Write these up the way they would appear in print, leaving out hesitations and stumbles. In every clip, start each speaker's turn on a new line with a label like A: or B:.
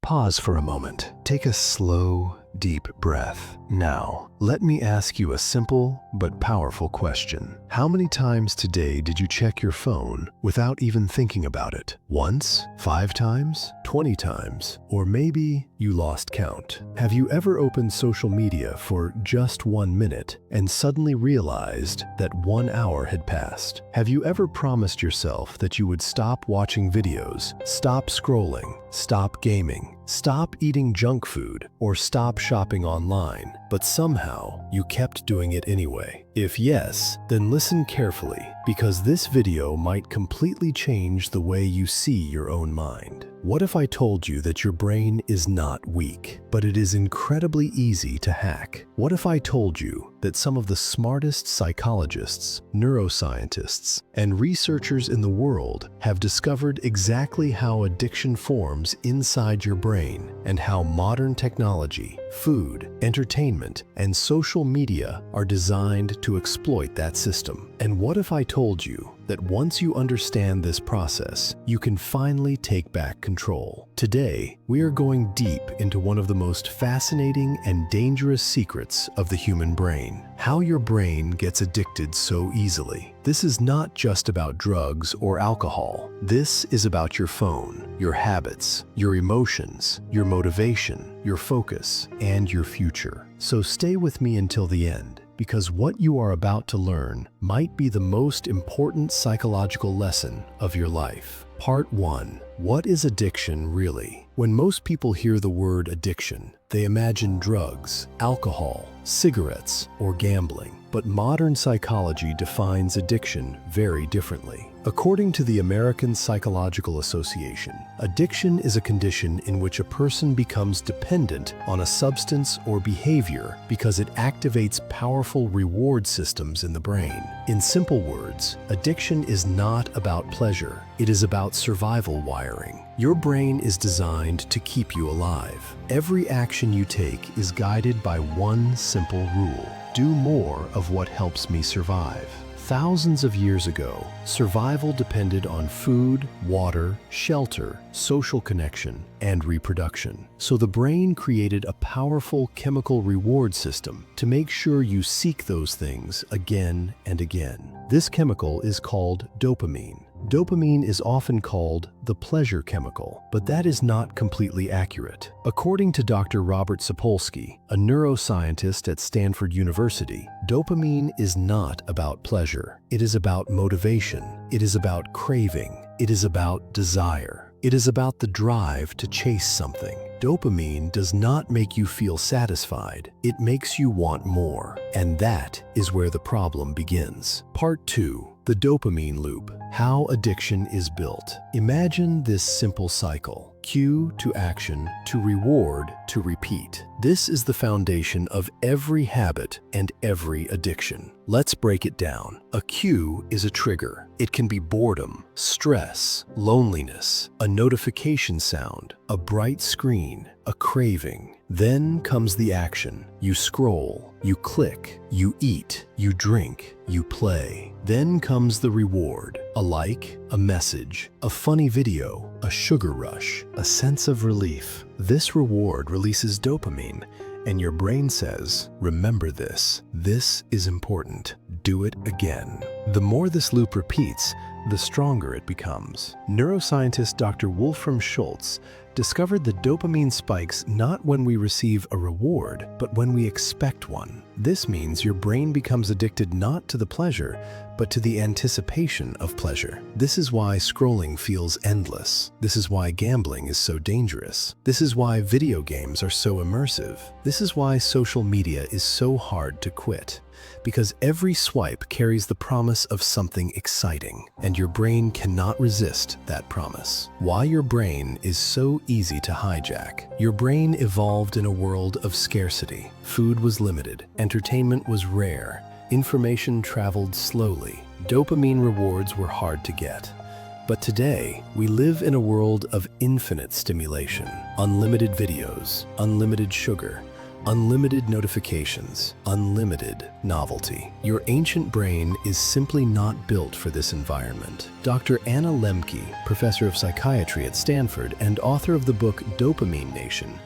A: Pause for a moment. Take a slow, deep breath. Now, let me ask you a simple but powerful question. How many times today did you check your phone without even thinking about it? Once? 5 times? 20 times? Or maybe you lost count? Have you ever opened social media for just 1 minute and suddenly realized that 1 hour had passed? Have you ever promised yourself that you would stop watching videos, stop scrolling, stop gaming, stop eating junk food, or stop shopping online, but somehow you kept doing it anyway? If yes, then listen carefully, because this video might completely change the way you see your own mind. What if I told you that your brain is not weak, but it is incredibly easy to hack? What if I told you that some of the smartest psychologists, neuroscientists, and researchers in the world have discovered exactly how addiction forms inside your brain, and how modern technology, food, entertainment, and social media are designed to exploit that system? And what if I told you that once you understand this process, you can finally take back control? Today, we are going deep into one of the most fascinating and dangerous secrets of the human brain: how your brain gets addicted so easily. This is not just about drugs or alcohol. This is about your phone, your habits, your emotions, your motivation, your focus, and your future. So stay with me until the end, because what you are about to learn might be the most important psychological lesson of your life. Part 1. What is addiction really? When most people hear the word addiction, they imagine drugs, alcohol, cigarettes, or gambling. But modern psychology defines addiction very differently. According to the American Psychological Association, addiction is a condition in which a person becomes dependent on a substance or behavior because it activates powerful reward systems in the brain. In simple words, addiction is not about pleasure. It is about survival wiring. Your brain is designed to keep you alive. Every action you take is guided by one simple rule: do more of what helps me survive. Thousands of years ago, survival depended on food, water, shelter, social connection, and reproduction. So the brain created a powerful chemical reward system to make sure you seek those things again and again. This chemical is called dopamine. Dopamine is often called the pleasure chemical, but that is not completely accurate. According to Dr. Robert Sapolsky, a neuroscientist at Stanford University, dopamine is not about pleasure. It is about motivation. It is about craving. It is about desire. It is about the drive to chase something. Dopamine does not make you feel satisfied. It makes you want more. And that is where the problem begins. Part 2. The dopamine loop. How addiction is built. Imagine this simple cycle: cue to action, to reward, to repeat. This is the foundation of every habit and every addiction. Let's break it down. A cue is a trigger. It can be boredom, stress, loneliness, a notification sound, a bright screen, a craving. Then comes the action. You scroll, you click, you eat, you drink, you play. Then comes the reward: a like, a message, a funny video, a sugar rush, a sense of relief. This reward releases dopamine, and your brain says, remember this. This is important. Do it again. The more this loop repeats, the stronger it becomes. Neuroscientist Dr. Wolfram Schultz discovered that dopamine spikes not when we receive a reward, but when we expect one. This means your brain becomes addicted not to the pleasure, but to the anticipation of pleasure. This is why scrolling feels endless. This is why gambling is so dangerous. This is why video games are so immersive. This is why social media is so hard to quit. Because every swipe carries the promise of something exciting, and your brain cannot resist that promise. Why your brain is so easy to hijack. Your brain evolved in a world of scarcity. Food was limited, entertainment was rare, information traveled slowly, dopamine rewards were hard to get. But today, we live in a world of infinite stimulation, unlimited videos, unlimited sugar, Unlimited notifications, unlimited novelty. Your ancient brain is simply not built for this environment. Dr. Anna Lembke, professor of psychiatry at Stanford and author of the book Dopamine Nation,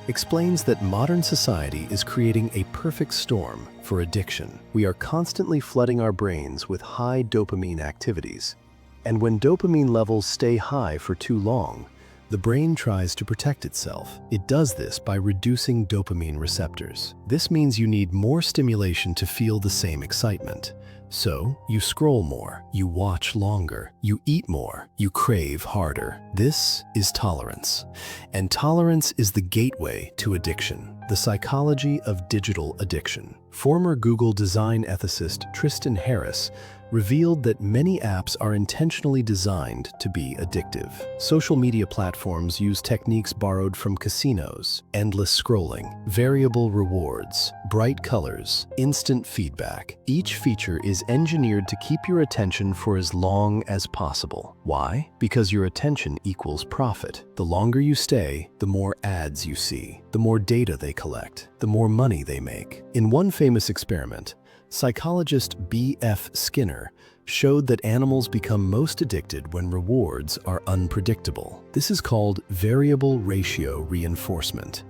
A: explains that modern society is creating a perfect storm for addiction. We are constantly flooding our brains with high dopamine activities. And when dopamine levels stay high for too long, the brain tries to protect itself. It does this by reducing dopamine receptors. This means you need more stimulation to feel the same excitement. So, you scroll more, you watch longer, you eat more, you crave harder. This is tolerance. And tolerance is the gateway to addiction, the psychology of digital addiction. Former Google design ethicist Tristan Harris revealed that many apps are intentionally designed to be addictive. Social media platforms use techniques borrowed from casinos: endless scrolling, variable rewards, bright colors, instant feedback. Each feature is engineered to keep your attention for as long as possible. Why? Because your attention equals profit. The longer you stay, the more ads you see, the more data they collect, the more money they make. In one famous experiment, psychologist B.F. Skinner showed that animals become most addicted when rewards are unpredictable. This is called variable ratio reinforcement.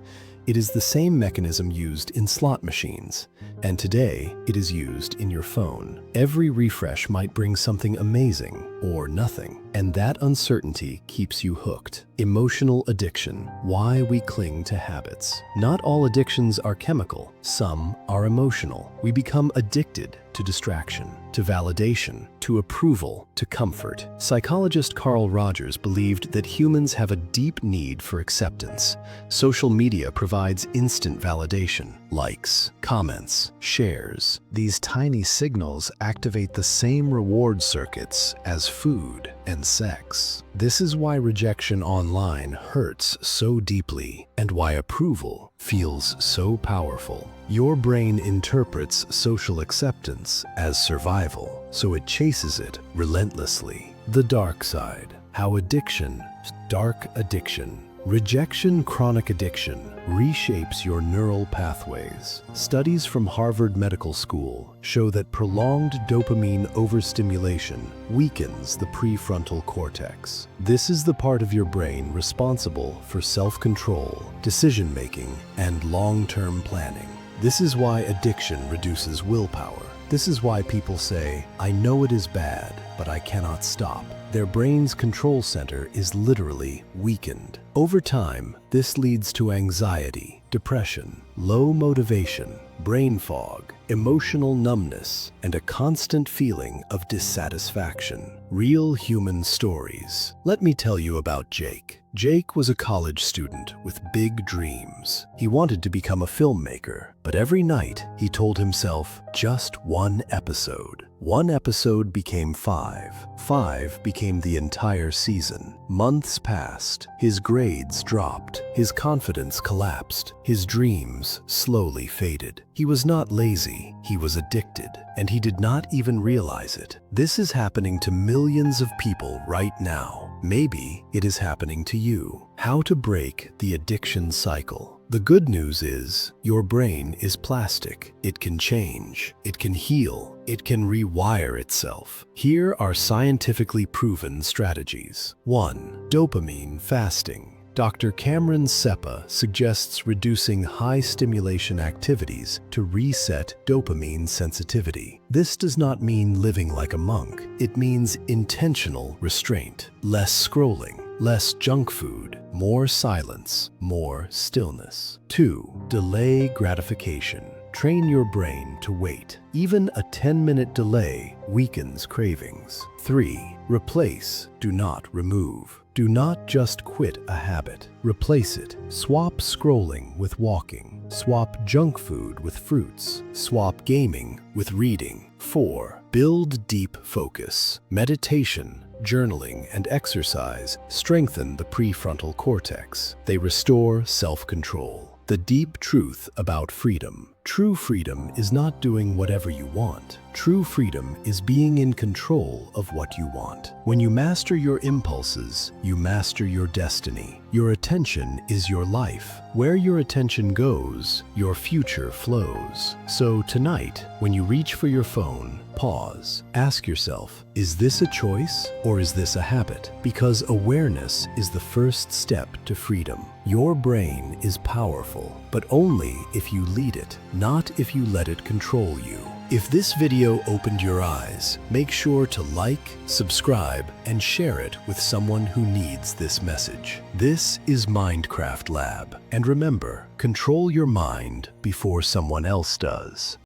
A: It is the same mechanism used in slot machines, and today it is used in your phone. Every refresh might bring something amazing or nothing, and that uncertainty keeps you hooked. Emotional addiction: why we cling to habits. Not all addictions are chemical, some are emotional. We become addicted to distraction, to validation, to approval, to comfort. Psychologist Carl Rogers believed that humans have a deep need for acceptance. Social media provides instant validation: likes, comments, shares. These tiny signals activate the same reward circuits as food and sex. This is why rejection online hurts so deeply, and why approval feels so powerful. Your brain interprets social acceptance as survival, so it chases it relentlessly. The dark side: how addiction, dark addiction, rejection, chronic addiction, reshapes your neural pathways. Studies from Harvard Medical School show that prolonged dopamine overstimulation weakens the prefrontal cortex. This is the part of your brain responsible for self-control, decision-making, and long-term planning. This is why addiction reduces willpower. This is why people say, "I know it is bad, but I cannot stop." Their brain's control center is literally weakened. Over time, this leads to anxiety, depression, low motivation, brain fog, emotional numbness, and a constant feeling of dissatisfaction. Real human stories. Let me tell you about Jake. Jake was a college student with big dreams. He wanted to become a filmmaker, but every night he told himself, just one episode. One episode became 5. 5 became the entire season. Months passed. His grades dropped. His confidence collapsed. His dreams slowly faded. He was not lazy. He was addicted, and he did not even realize it. This is happening to millions of people right now. Maybe it is happening to you. How to break the addiction cycle. The good news is, your brain is plastic. It can change, it can heal, it can rewire itself. Here are scientifically proven strategies. 1. Dopamine fasting. Dr. Cameron Seppa suggests reducing high-stimulation activities to reset dopamine sensitivity. This does not mean living like a monk. It means intentional restraint. Less scrolling, less junk food, more silence, more stillness. 2. Delay gratification. Train your brain to wait. Even a 10-minute delay weakens cravings. 3. Replace, do not remove. Do not just quit a habit. Replace it. Swap scrolling with walking. Swap junk food with fruits. Swap gaming with reading. 4. Build deep focus. Meditation, journaling, and exercise strengthen the prefrontal cortex. They restore self-control. The deep truth about freedom. True freedom is not doing whatever you want. True freedom is being in control of what you want. When you master your impulses, you master your destiny. Your attention is your life. Where your attention goes, your future flows. So tonight, when you reach for your phone, pause. Ask yourself, is this a choice or is this a habit? Because awareness is the first step to freedom. Your brain is powerful, but only if you lead it, not if you let it control you. If this video opened your eyes, make sure to like, subscribe, and share it with someone who needs this message. This is MindCraft Lab, and remember, control your mind before someone else does.